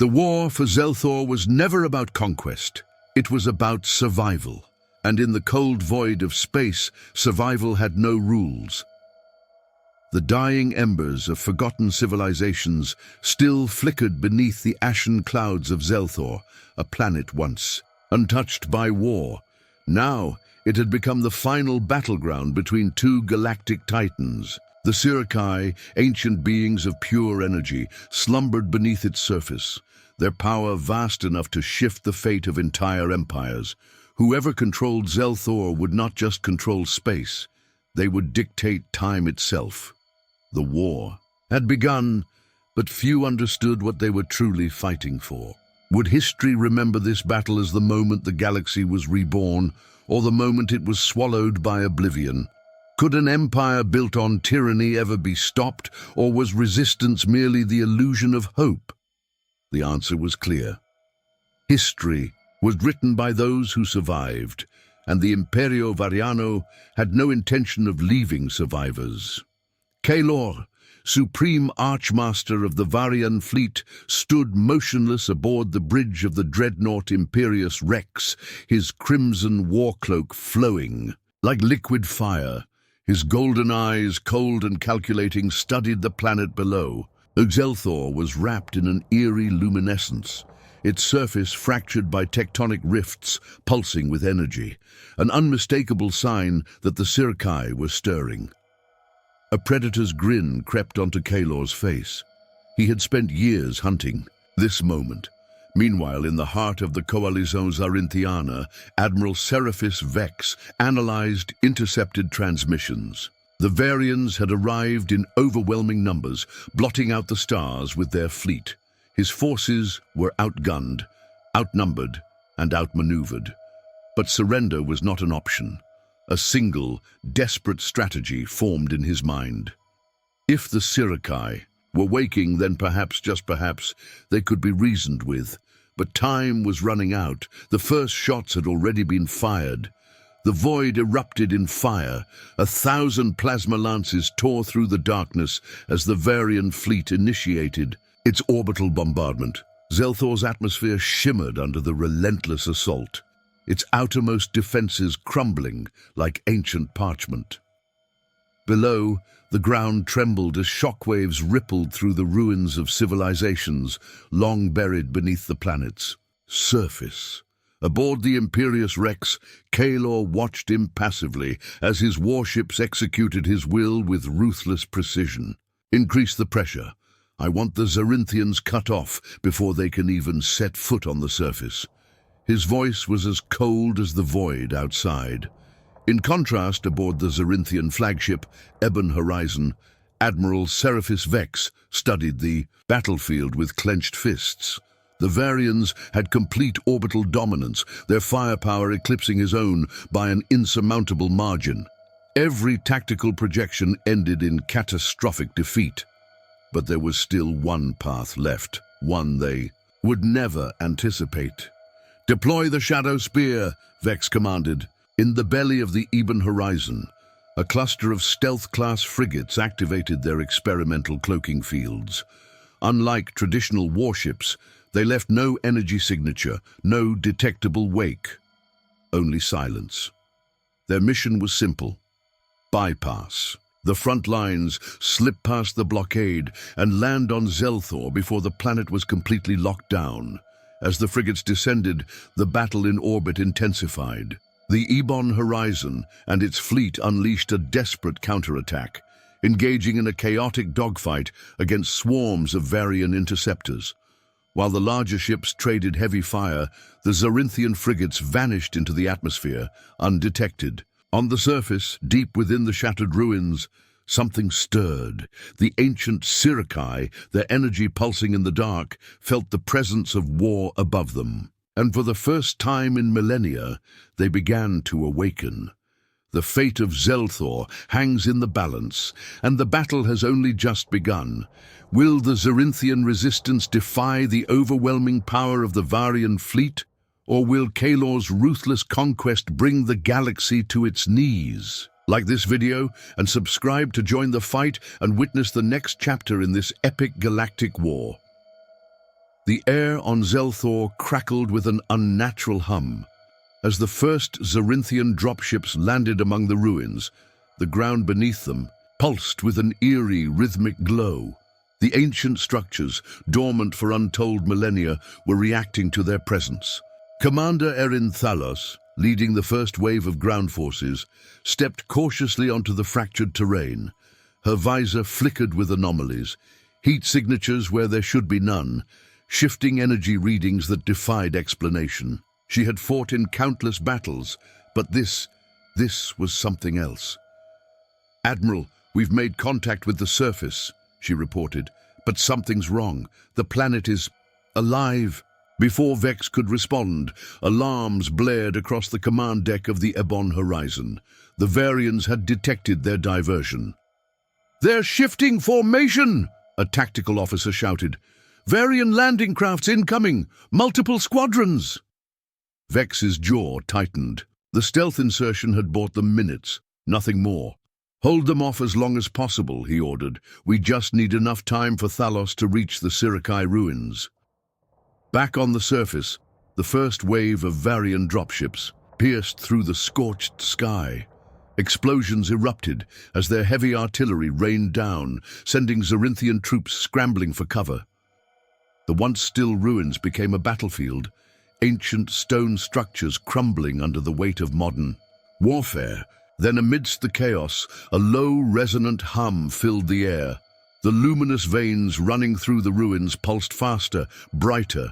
The war for Xel'Thor was never about conquest. It was about survival. And in the cold void of space, survival had no rules. The dying embers of forgotten civilizations still flickered beneath the ashen clouds of Xel'Thor, a planet once untouched by war. Now, it had become the final battleground between two galactic titans. The Sci-Fi, ancient beings of pure energy, slumbered beneath its surface, their power vast enough to shift the fate of entire empires. Whoever controlled Xel'Thor would not just control space, they would dictate time itself. The war had begun, but few understood what they were truly fighting for. Would history remember this battle as the moment the galaxy was reborn, or the moment it was swallowed by oblivion? Could an empire built on tyranny ever be stopped, or was resistance merely the illusion of hope? The answer was clear. History was written by those who survived, and the Imperio Variano had no intention of leaving survivors. Kaelor, supreme Archmaster of the Varyan fleet, stood motionless aboard the bridge of the dreadnought Imperius Rex, his crimson war cloak flowing. Like liquid fire, his golden eyes, cold and calculating, studied the planet below. Xel'Thor was wrapped in an eerie luminescence, its surface fractured by tectonic rifts, pulsing with energy, an unmistakable sign that the Sci-Fi was stirring. A predator's grin crept onto Kaelor's face. He had spent years hunting this moment. Meanwhile, in the heart of the Coalition Zarynthiana, Admiral Seraphis Vex analyzed intercepted transmissions. The Varyans had arrived in overwhelming numbers, blotting out the stars with their fleet. His forces were outgunned, outnumbered, and outmaneuvered. But surrender was not an option. A single, desperate strategy formed in his mind. If the Sci-Fi were waking, then perhaps, just perhaps, they could be reasoned with. But time was running out. The first shots had already been fired. The void erupted in fire. 1,000 plasma lances tore through the darkness as the Varyan fleet initiated its orbital bombardment. Xel'Thor's atmosphere shimmered under the relentless assault, its outermost defenses crumbling like ancient parchment. Below, the ground trembled as shockwaves rippled through the ruins of civilizations long buried beneath the planet's surface. Aboard the Imperius Rex, Kaelor watched impassively as his warships executed his will with ruthless precision. Increase the pressure. I want the Zarynthians cut off before they can even set foot on the surface. His voice was as cold as the void outside. In contrast, aboard the Zarynthian flagship, Ebon Horizon, Admiral Seraphis Vex studied the battlefield with clenched fists. The Varyans had complete orbital dominance, their firepower eclipsing his own by an insurmountable margin. Every tactical projection ended in catastrophic defeat. But there was still one path left, one they would never anticipate. "Deploy the Shadow Spear," Vex commanded. In the belly of the Ebon Horizon, a cluster of stealth-class frigates activated their experimental cloaking fields. Unlike traditional warships, they left no energy signature, no detectable wake, only silence. Their mission was simple: bypass the front lines, slip past the blockade, and land on Xel'Thor before the planet was completely locked down. As the frigates descended, the battle in orbit intensified. The Ebon Horizon and its fleet unleashed a desperate counterattack, engaging in a chaotic dogfight against swarms of Varyan interceptors. While the larger ships traded heavy fire, the Zarynthian frigates vanished into the atmosphere, undetected. On the surface, deep within the shattered ruins, something stirred. The ancient Sci-Fi, their energy pulsing in the dark, felt the presence of war above them. And for the first time in millennia, they began to awaken. The fate of Xel'Thor hangs in the balance, and the battle has only just begun. Will the Zarynthian resistance defy the overwhelming power of the Varyan fleet? Or will Kaelor's ruthless conquest bring the galaxy to its knees? Like this video and subscribe to join the fight and witness the next chapter in this epic galactic war. The air on Xel'Thor crackled with an unnatural hum. As the first Zarynthian dropships landed among the ruins, the ground beneath them pulsed with an eerie, rhythmic glow. The ancient structures, dormant for untold millennia, were reacting to their presence. Commander Erin Thalos, leading the first wave of ground forces, stepped cautiously onto the fractured terrain. Her visor flickered with anomalies, heat signatures where there should be none, shifting energy readings that defied explanation. She had fought in countless battles, but this was something else. "Admiral, we've made contact with the surface," she reported, "but something's wrong. The planet is alive." Before Vex could respond, alarms blared across the command deck of the Ebon Horizon. The Varyans had detected their diversion. "They're shifting formation!" a tactical officer shouted. "Varyan landing crafts incoming! Multiple squadrons!" Vex's jaw tightened. The stealth insertion had bought them minutes, nothing more. "Hold them off as long as possible," he ordered. "We just need enough time for Thalos to reach the Sirakai ruins." Back on the surface, the first wave of Varyan dropships pierced through the scorched sky. Explosions erupted as their heavy artillery rained down, sending Zarynthian troops scrambling for cover. The once still ruins became a battlefield, ancient stone structures crumbling under the weight of modern warfare. Then amidst the chaos, a low, resonant hum filled the air. The luminous veins running through the ruins pulsed faster, brighter.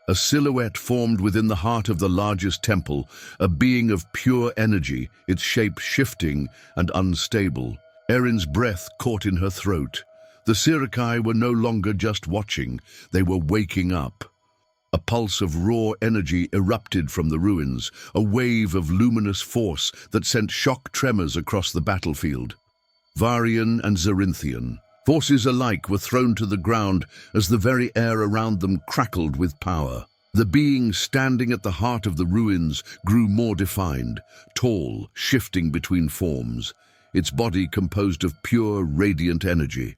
A silhouette formed within the heart of the largest temple, a being of pure energy, its shape shifting and unstable. Erin's breath caught in her throat. The Sirakai were no longer just watching, they were waking up. A pulse of raw energy erupted from the ruins, a wave of luminous force that sent shock tremors across the battlefield. Varyan and Zarynthian, forces alike, were thrown to the ground as the very air around them crackled with power. The being standing at the heart of the ruins grew more defined, tall, shifting between forms, its body composed of pure, radiant energy.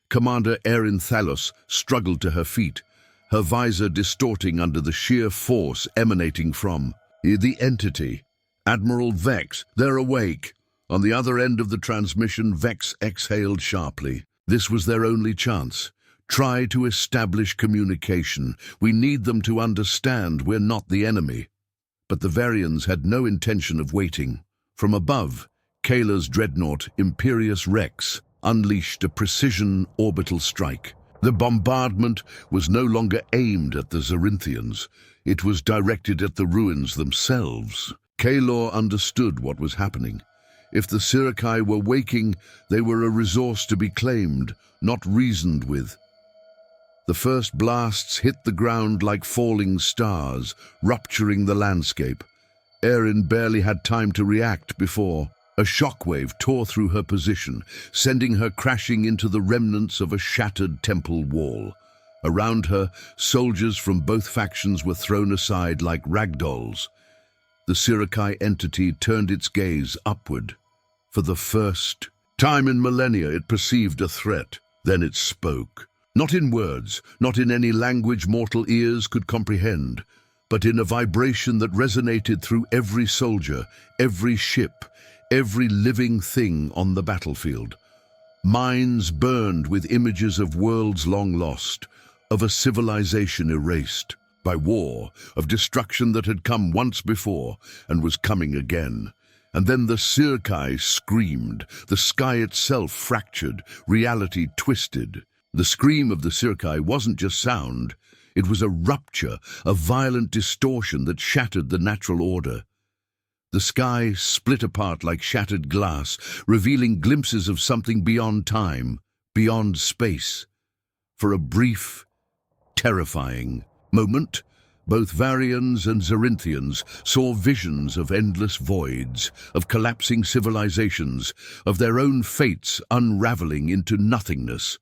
Commander Erin Thalos struggled to her feet, her visor distorting under the sheer force emanating from the entity. "Admiral Vex, they're awake." On the other end of the transmission, Vex exhaled sharply. This was their only chance. "Try to establish communication. We need them to understand we're not the enemy." But the Varyans had no intention of waiting. From above, Kaelor's dreadnought, Imperious Rex, unleashed a precision orbital strike. The bombardment was no longer aimed at the Zarynthians. It was directed at the ruins themselves. Kaelor understood what was happening. If the Sirakai were waking, they were a resource to be claimed, not reasoned with. The first blasts hit the ground like falling stars, rupturing the landscape. Erin barely had time to react before a shockwave tore through her position, sending her crashing into the remnants of a shattered temple wall. Around her, soldiers from both factions were thrown aside like ragdolls. The Sirakai entity turned its gaze upward. For the first time in millennia, it perceived a threat. Then it spoke. Not in words, not in any language mortal ears could comprehend, but in a vibration that resonated through every soldier, every ship, every living thing on the battlefield. Minds burned with images of worlds long lost, of a civilization erased by war, of destruction that had come once before and was coming again. And then the Sirakai screamed, the sky itself fractured, reality twisted. The scream of the Sirakai wasn't just sound, it was a rupture, a violent distortion that shattered the natural order. The sky split apart like shattered glass, revealing glimpses of something beyond time, beyond space. For a brief, terrifying moment, both Varyans and Zarynthians saw visions of endless voids, of collapsing civilizations, of their own fates unraveling into nothingness.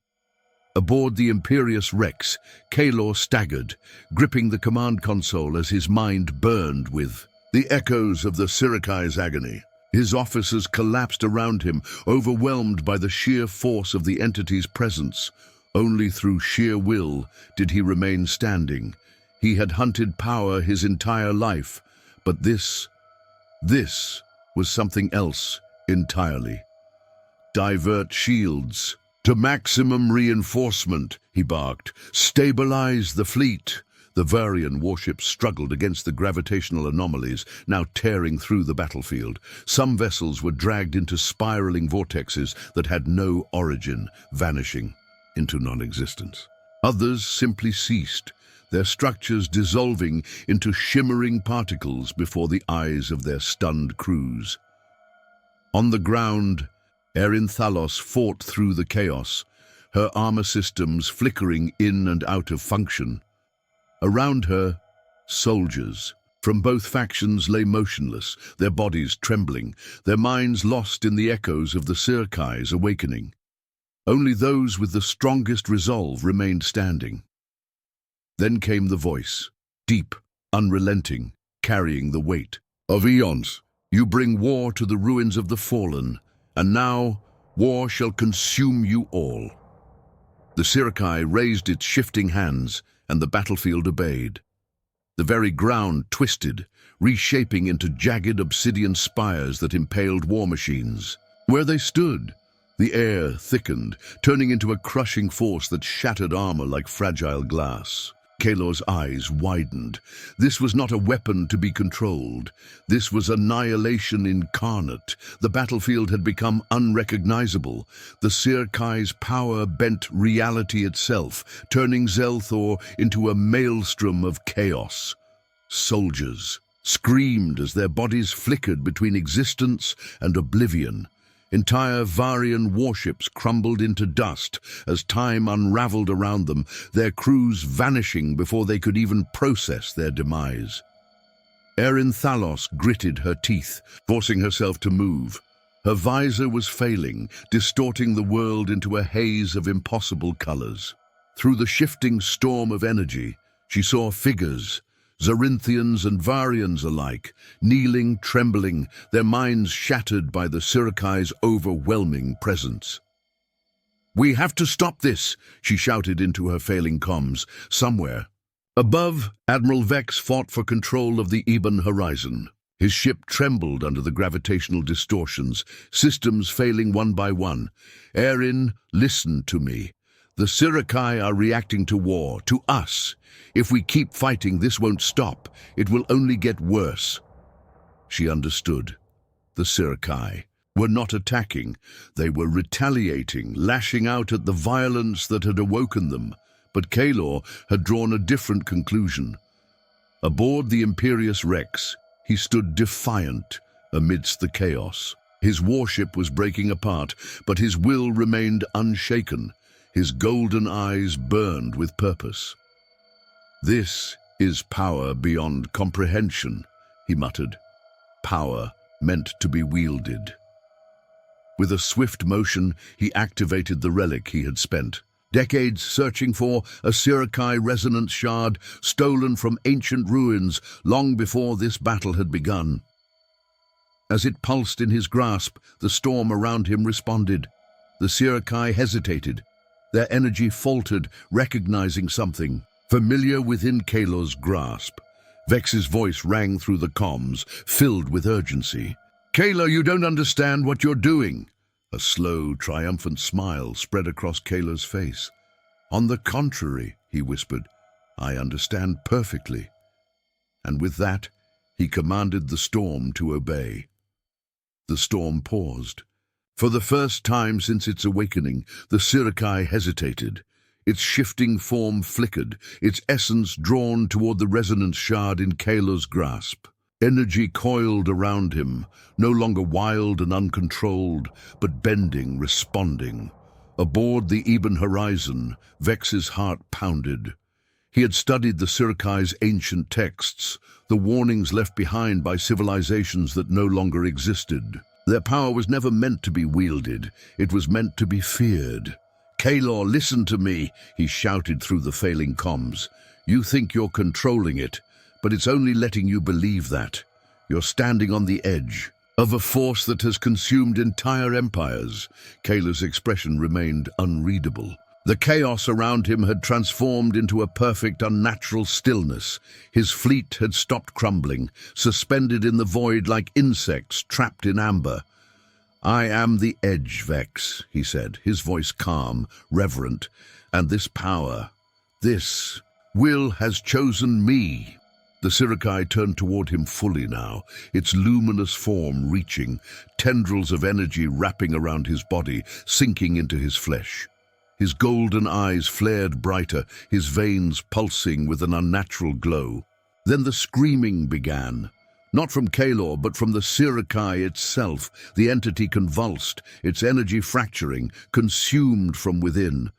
Aboard the Imperious Rex, Kaelor staggered, gripping the command console as his mind burned with the echoes of the Sirakai's agony. His officers collapsed around him, overwhelmed by the sheer force of the entity's presence. Only through sheer will did he remain standing. He had hunted power his entire life, but this was something else entirely. Divert shields. To maximum reinforcement, he barked. Stabilize the fleet. The Varyan warships struggled against the gravitational anomalies, now tearing through the battlefield. Some vessels were dragged into spiraling vortexes that had no origin, vanishing into non-existence. Others simply ceased, their structures dissolving into shimmering particles before the eyes of their stunned crews. On the ground, Zarynthian fought through the chaos, her armor systems flickering in and out of function. Around her, soldiers from both factions lay motionless, their bodies trembling, their minds lost in the echoes of the Sirkai's awakening. Only those with the strongest resolve remained standing. Then came the voice, deep, unrelenting, carrying the weight of eons. You bring war to the ruins of the fallen, and now war shall consume you all. The Sirkai raised its shifting hands, and the battlefield obeyed. The very ground twisted, reshaping into jagged obsidian spires that impaled war machines. Where they stood, the air thickened, turning into a crushing force that shattered armor like fragile glass. Kaelor's eyes widened. This was not a weapon to be controlled. This was annihilation incarnate. The battlefield had become unrecognizable. The Sirkai's power bent reality itself, turning Xel'Thor into a maelstrom of chaos. Soldiers screamed as their bodies flickered between existence and oblivion. Entire Varyan warships crumbled into dust as time unraveled around them, their crews vanishing before they could even process their demise. Zarynthian gritted her teeth, forcing herself to move. Her visor was failing, distorting the world into a haze of impossible colors. Through the shifting storm of energy, she saw figures, Zarynthians and Varyans alike, kneeling, trembling, their minds shattered by the Sirkai's overwhelming presence. "We have to stop this," she shouted into her failing comms. Somewhere above, Admiral Vex fought for control of the Ebon horizon. His ship trembled under the gravitational distortions, systems failing one by one. "Erin, listen to me. The Sirkai are reacting to war, to us. If we keep fighting, this won't stop. It will only get worse." She understood. The Sirkai were not attacking. They were retaliating, lashing out at the violence that had awoken them. But Kaelor had drawn a different conclusion. Aboard the Imperious Rex, he stood defiant amidst the chaos. His warship was breaking apart, but his will remained unshaken. His golden eyes burned with purpose. "This is power beyond comprehension," he muttered. Power meant to be wielded. With a swift motion, he activated the relic he had spent. Decades searching for, a Sirkai resonance shard stolen from ancient ruins long before this battle had begun. As it pulsed in his grasp, the storm around him responded. The Sirkai hesitated. Their energy faltered, recognizing something familiar within Kaelor's grasp. Vex's voice rang through the comms, filled with urgency. "Kaelor, you don't understand what you're doing." A slow, triumphant smile spread across Kaelor's face. "On the contrary," he whispered, "I understand perfectly." And with that, he commanded the storm to obey. The storm paused. For the first time since its awakening, the Sirkai hesitated. Its shifting form flickered, its essence drawn toward the resonance shard in Kaelor's grasp. Energy coiled around him, no longer wild and uncontrolled, but bending, responding. Aboard the Ebon horizon, Vex's heart pounded. He had studied the Sirkai's ancient texts, the warnings left behind by civilizations that no longer existed. Their power was never meant to be wielded. It was meant to be feared. "Kaelor, listen to me," he shouted through the failing comms. "You think you're controlling it, but it's only letting you believe that. You're standing on the edge of a force that has consumed entire empires." Kaelor's expression remained unreadable. The chaos around him had transformed into a perfect, unnatural stillness. His fleet had stopped crumbling, suspended in the void like insects trapped in amber. "I am the edge, Vex," he said, his voice calm, reverent. "And this power, this will has chosen me." The Seraphis turned toward him fully now, its luminous form reaching, tendrils of energy wrapping around his body, sinking into his flesh. His golden eyes flared brighter, his veins pulsing with an unnatural glow. Then the screaming began. Not from Kaelor, but from the Seraphis itself, the entity convulsed, its energy fracturing, consumed from within.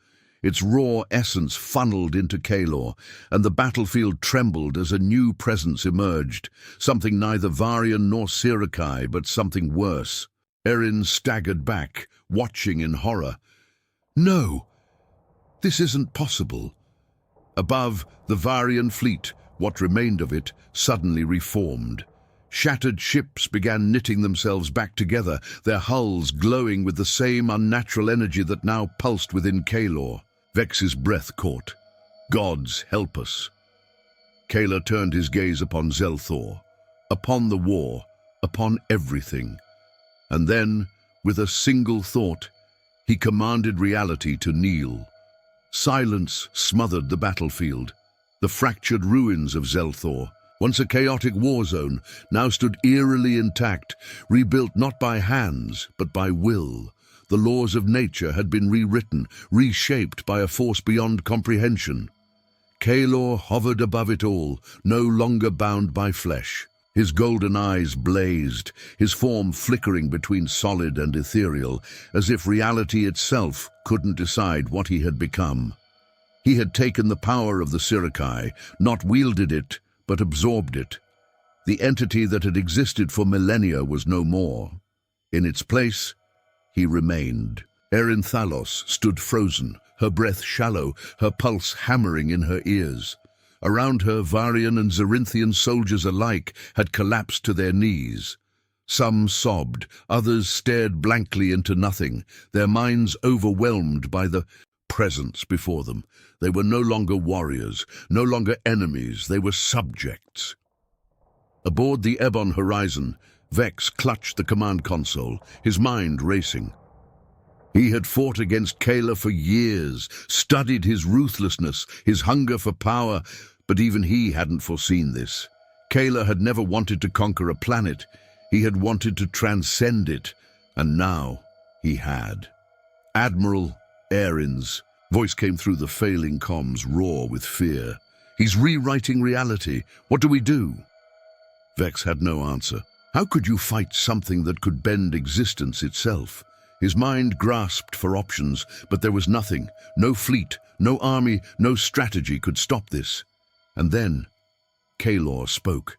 Its raw essence funneled into Kaelor, and the battlefield trembled as a new presence emerged, something neither Varyan nor Seraphis, but something worse. Erin staggered back, watching in horror. "No! This isn't possible." Above, the Varyan fleet, what remained of it, suddenly reformed. Shattered ships began knitting themselves back together, their hulls glowing with the same unnatural energy that now pulsed within Kaelor. Vex's breath caught. "Gods, help us." Kaelor turned his gaze upon Xel'Thor, upon the war, upon everything. And then, with a single thought, he commanded reality to kneel. Silence smothered the battlefield. The fractured ruins of Xel'Thor, once a chaotic war zone, now stood eerily intact, rebuilt not by hands, but by will. The laws of nature had been rewritten, reshaped by a force beyond comprehension. Kaelor hovered above it all, no longer bound by flesh. His golden eyes blazed, his form flickering between solid and ethereal, as if reality itself couldn't decide what he had become. He had taken the power of the Seraphis, not wielded it, but absorbed it. The entity that had existed for millennia was no more. In its place, he remained. Erin Thalos stood frozen, her breath shallow, her pulse hammering in her ears. Around her, Varyan and Zarynthian soldiers alike had collapsed to their knees. Some sobbed, others stared blankly into nothing, their minds overwhelmed by the presence before them. They were no longer warriors, no longer enemies, they were subjects. Aboard the Ebon horizon, Vex clutched the command console, his mind racing. He had fought against Kaelor for years, studied his ruthlessness, his hunger for power, but even he hadn't foreseen this. Kaelor had never wanted to conquer a planet. He had wanted to transcend it, and now he had. "Admiral, Erin's," voice came through the failing comms, raw with fear. "He's rewriting reality. What do we do?" Vex had no answer. How could you fight something that could bend existence itself? His mind grasped for options, but there was nothing. No fleet, no army, no strategy could stop this. And then, Kaelor spoke.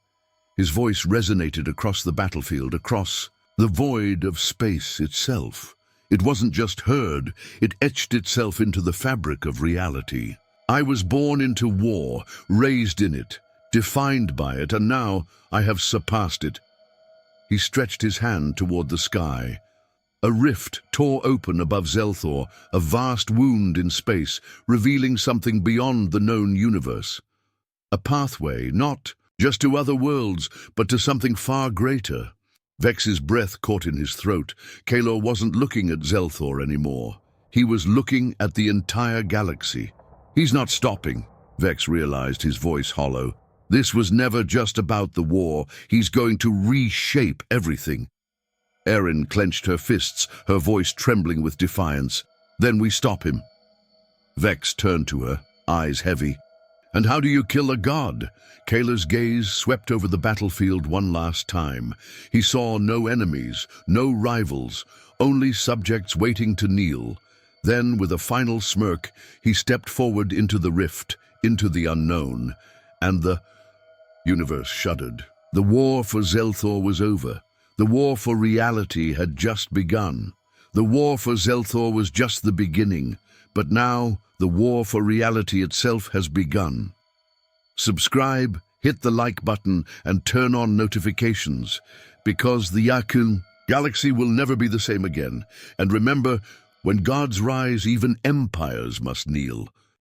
His voice resonated across the battlefield, across the void of space itself. It wasn't just heard, it etched itself into the fabric of reality. "I was born into war, raised in it, defined by it, and now I have surpassed it." He stretched his hand toward the sky. A rift tore open above Xel'Thor, a vast wound in space, revealing something beyond the known universe. A pathway, not just to other worlds, but to something far greater. Vex's breath caught in his throat. Kaelor wasn't looking at Xel'Thor anymore. He was looking at the entire galaxy. "He's not stopping," Vex realized, his voice hollow. "This was never just about the war. He's going to reshape everything." Erin clenched her fists, her voice trembling with defiance. "Then we stop him." Vex turned to her, eyes heavy. "And how do you kill a god?" Kaelor's gaze swept over the battlefield one last time. He saw no enemies, no rivals, only subjects waiting to kneel. Then, with a final smirk, he stepped forward into the rift, into the unknown. And the universe shuddered. The war for Xel'Thor was over. The war for reality had just begun. The war for Xel'Thor was just the beginning, but now the war for reality itself has begun. Subscribe, hit the like button, and turn on notifications, because the Yakun galaxy will never be the same again. And remember, When gods rise, even empires must kneel.